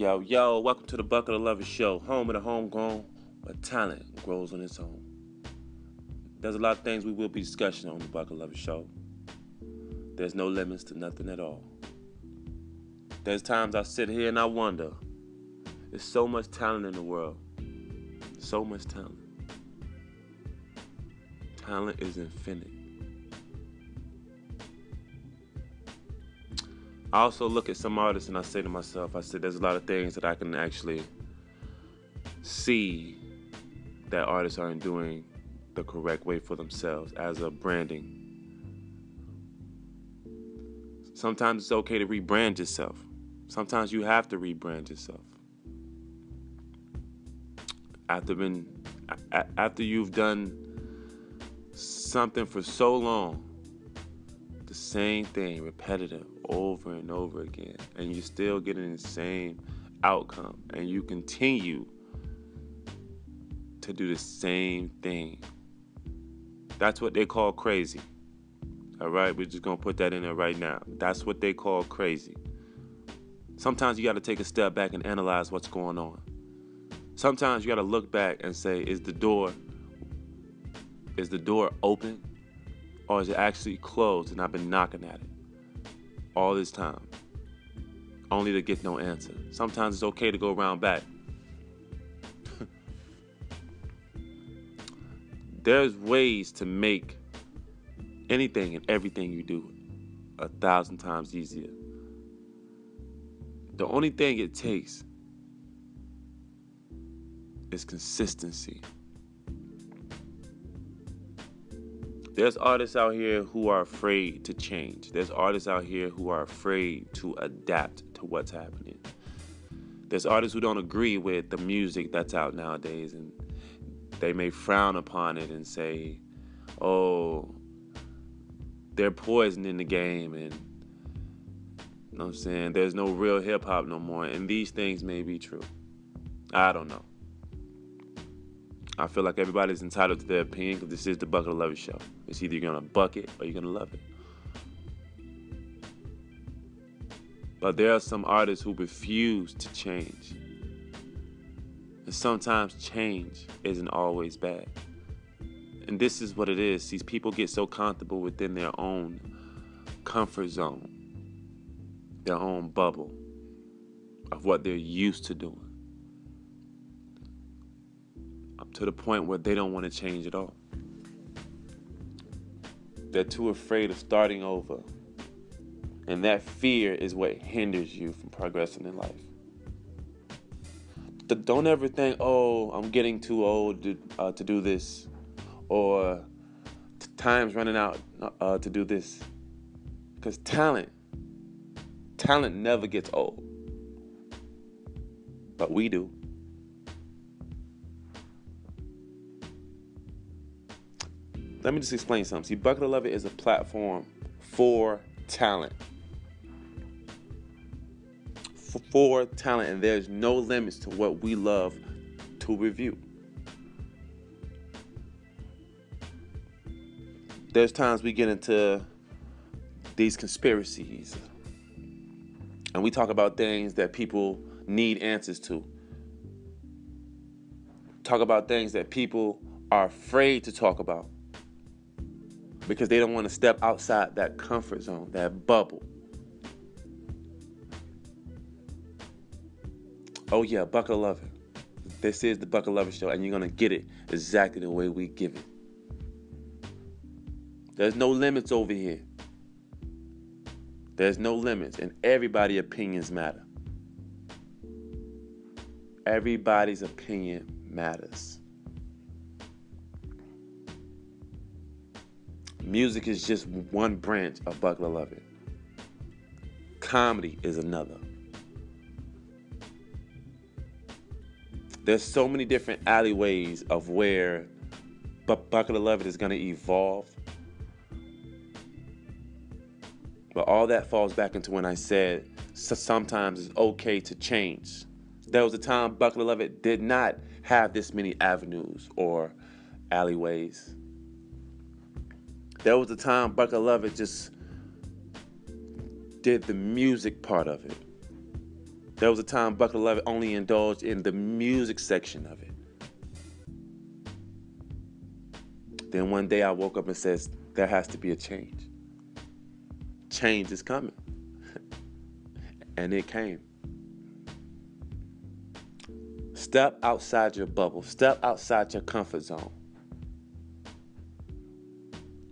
Yo, welcome to the Bucket of Lovers Show, home of the homegrown, where talent grows on its own. There's a lot of things we will be discussing on the Bucket of Lovers Show. There's no limits to nothing at all. There's times I sit here and I wonder, there's so much talent in the world. So much talent. Talent is infinite. I also look at some artists and I say to myself, there's a lot of things that I can actually see that artists aren't doing the correct way for themselves as a branding. Sometimes it's okay to rebrand yourself. Sometimes you have to rebrand yourself. After you've done something for so long, the same thing, repetitive, over and over again, and you're still getting the same outcome, and you continue to do the same thing. That's what they call crazy. All right, we're just gonna put that in there right now. That's what they call crazy. Sometimes you got to take a step back and analyze what's going on. Sometimes you got to look back and say, is the door open, or is it actually closed and I've been knocking at it all this time, only to get no answer? Sometimes it's okay to go around back. There's ways to make anything and everything you do 1,000 times easier. The only thing it takes is consistency. There's artists out here who are afraid to change. There's artists out here who are afraid to adapt to what's happening. There's artists who don't agree with the music that's out nowadays, and they may frown upon it and say, oh, they're poisoning the game, and you know what I'm saying, there's no real hip-hop no more. And these things may be true. I don't know. I feel like everybody's entitled to their opinion, because this is the Bucket of Lovers Show. It's either you're going to buck it or you're going to love it. But there are some artists who refuse to change. And sometimes change isn't always bad. And this is what it is. These people get so comfortable within their own comfort zone, their own bubble of what they're used to doing, up to the point where they don't want to change at all. They're too afraid of starting over. And that fear is what hinders you from progressing in life. Don't ever think, oh, I'm getting too old to do this, or time's running out to do this. Because talent never gets old. But we do. Let me just explain something. See, Bucket of Love It is a platform for talent. For talent, and there's no limits to what we love to review. There's times we get into these conspiracies, and we talk about things that people need answers to. Talk about things that people are afraid to talk about because they don't want to step outside that comfort zone, that bubble. Oh yeah, Bucket of Love It. This is the Bucket of Love It Show, and you're going to get it exactly the way we give it. There's no limits over here. There's no limits, and everybody's opinions matter. Everybody's opinion matters. Music is just one branch of Bucket of Love It. Comedy is another. There's so many different alleyways of where Bucket of Love It is going to evolve. But all that falls back into when I said sometimes it's okay to change. There was a time Bucket of Love It did not have this many avenues or alleyways. There was a time Bucket of Love It just did the music part of it. There was a time Bucket 11 only indulged in the music section of it. Then one day I woke up and says, there has to be a change. Change is coming. And it came. Step outside your bubble. Step outside your comfort zone.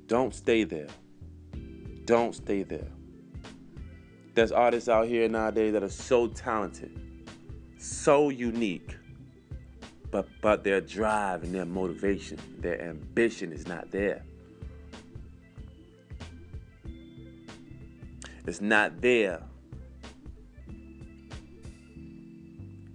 Don't stay there. Don't stay there. There's artists out here nowadays that are so talented, so unique, but their drive and their motivation, their ambition is not there. It's not there.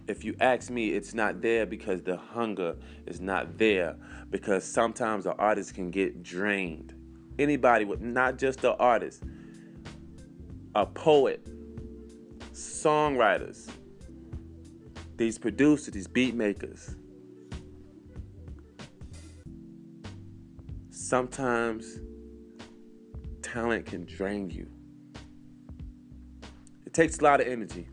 If you ask me, it's not there because the hunger is not there. Because sometimes the artist can get drained. Anybody, with not just the artist, a poet, songwriters, these producers, these beat makers. Sometimes talent can drain you. It takes a lot of energy.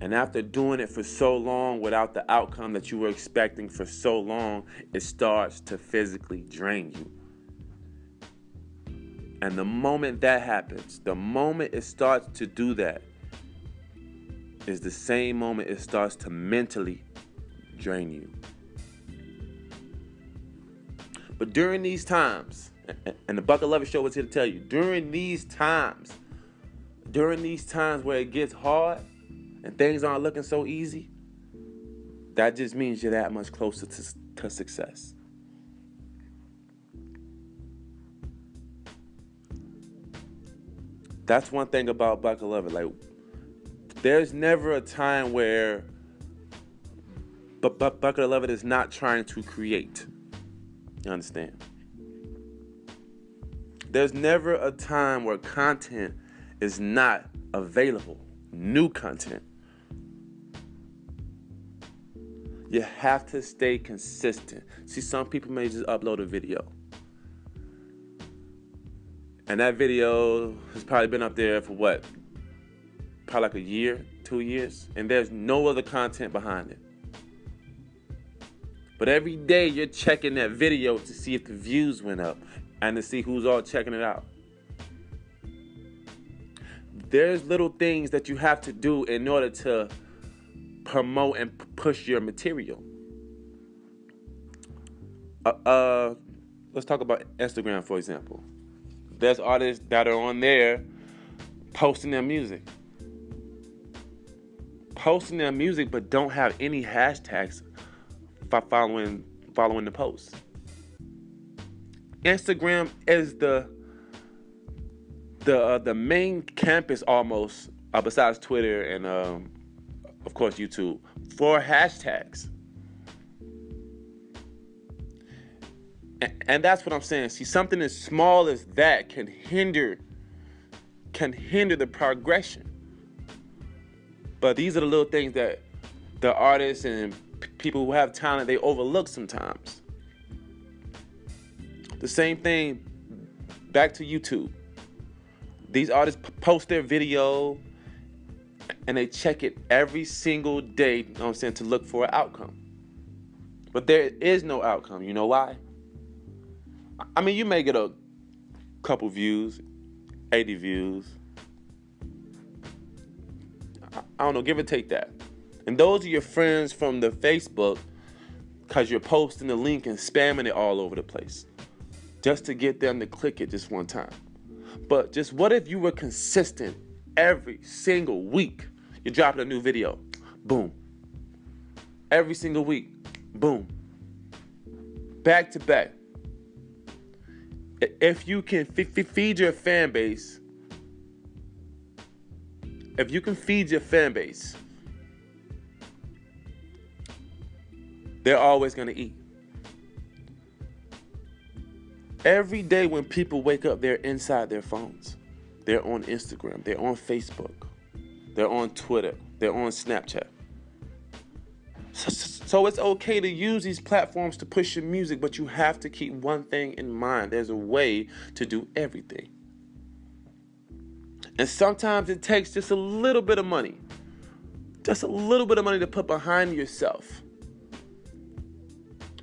And after doing it for so long without the outcome that you were expecting for so long, it starts to physically drain you. And the moment that happens, the moment it starts to do that, is the same moment it starts to mentally drain you. But during these times, and the Bucket 11 Show was here to tell you, during these times where it gets hard, and things aren't looking so easy, that just means you're that much closer to success. That's one thing about Bucket 11. Like, there's never a time where Bucket 11 is not trying to create. You understand? There's never a time where content is not available. New content. You have to stay consistent. See, some people may just upload a video. And that video has probably been up there for what? Probably like a year, 2 years. And there's no other content behind it. But every day you're checking that video to see if the views went up and to see who's all checking it out. There's little things that you have to do in order to promote and push your material. Let's talk about Instagram, for example. There's artists that are on there posting their music. Posting their music, but don't have any hashtags following the post. Instagram is the main campus almost, besides Twitter and of course YouTube, for hashtags. And that's what I'm saying. See, something as small as that can hinder the progression. But these are the little things that the artists and people who have talent, they overlook sometimes. The same thing back to YouTube. These artists post their video and they check it every single day, you know what I'm saying, to look for an outcome. But there is no outcome. You know why? I mean, you may get a couple views, 80 views. I don't know, give or take that. And those are your friends from the Facebook because you're posting the link and spamming it all over the place just to get them to click it just one time. But just what if you were consistent every single week? You're dropping a new video. Boom. Every single week. Boom. Back to back. If you can feed your fan base, they're always going to eat. Every day when people wake up, they're inside their phones. They're on Instagram. They're on Facebook. They're on Twitter. They're on Snapchat. So it's okay to use these platforms to push your music, but you have to keep one thing in mind. There's a way to do everything. And sometimes it takes just a little bit of money. Just a little bit of money to put behind yourself.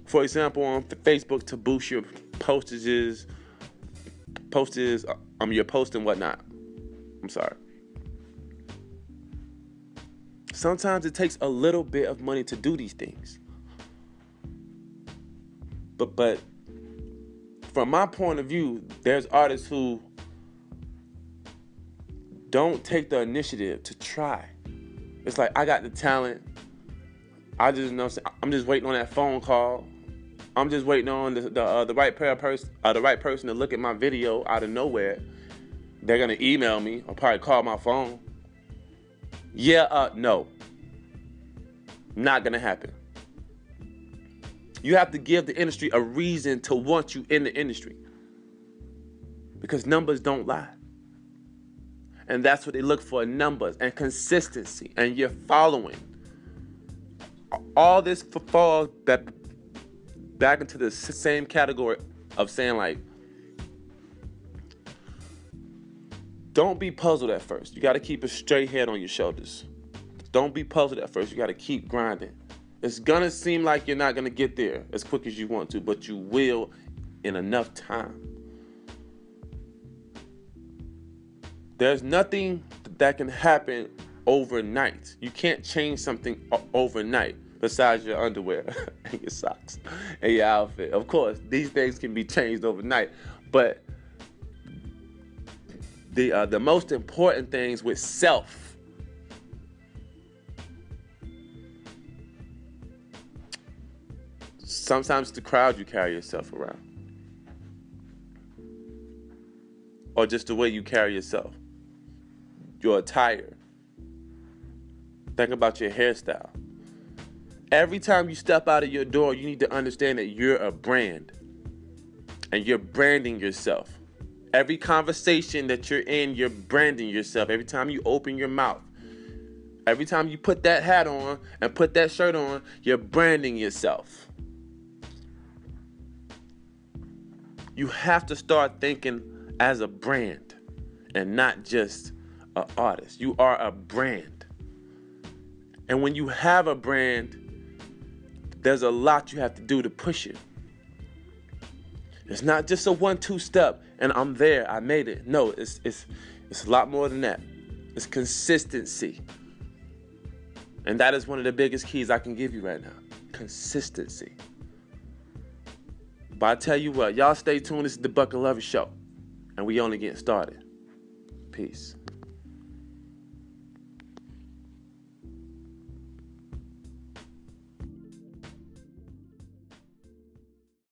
For example, on Facebook to boost your your post and whatnot. I'm sorry. Sometimes it takes a little bit of money to do these things. But from my point of view, there's artists who don't take the initiative to try. It's like, I got the talent. I'm just waiting on that phone call. I'm just waiting on the right person to look at my video out of nowhere. They're gonna email me or probably call my phone. No. Not gonna happen. You have to give the industry a reason to want you in the industry. Because numbers don't lie. And that's what they look for, numbers and consistency and your following. All this falls back into the same category of saying, like, don't be puzzled at first. You got to keep a straight head on your shoulders. Don't be puzzled at first. You got to keep grinding. It's going to seem like you're not going to get there as quick as you want to, but you will in enough time. There's nothing that can happen overnight. You can't change something overnight besides your underwear and your socks and your outfit. Of course, these things can be changed overnight, but the most important things with self, sometimes the crowd you carry yourself around, or just the way you carry yourself, your attire. Think about your hairstyle. Every time you step out of your door, you need to understand that you're a brand and you're branding yourself. Every conversation that you're in, you're branding yourself. Every time you open your mouth, every time you put that hat on and put that shirt on, you're branding yourself. You have to start thinking as a brand and not just an artist. You are a brand. And when you have a brand, there's a lot you have to do to push it. It's not just a 1-2 step and I'm there, I made it. No, it's a lot more than that. It's consistency. And that is one of the biggest keys I can give you right now. Consistency. But I tell you what, y'all stay tuned. This is the Bucket Lover Show. And we only getting started. Peace.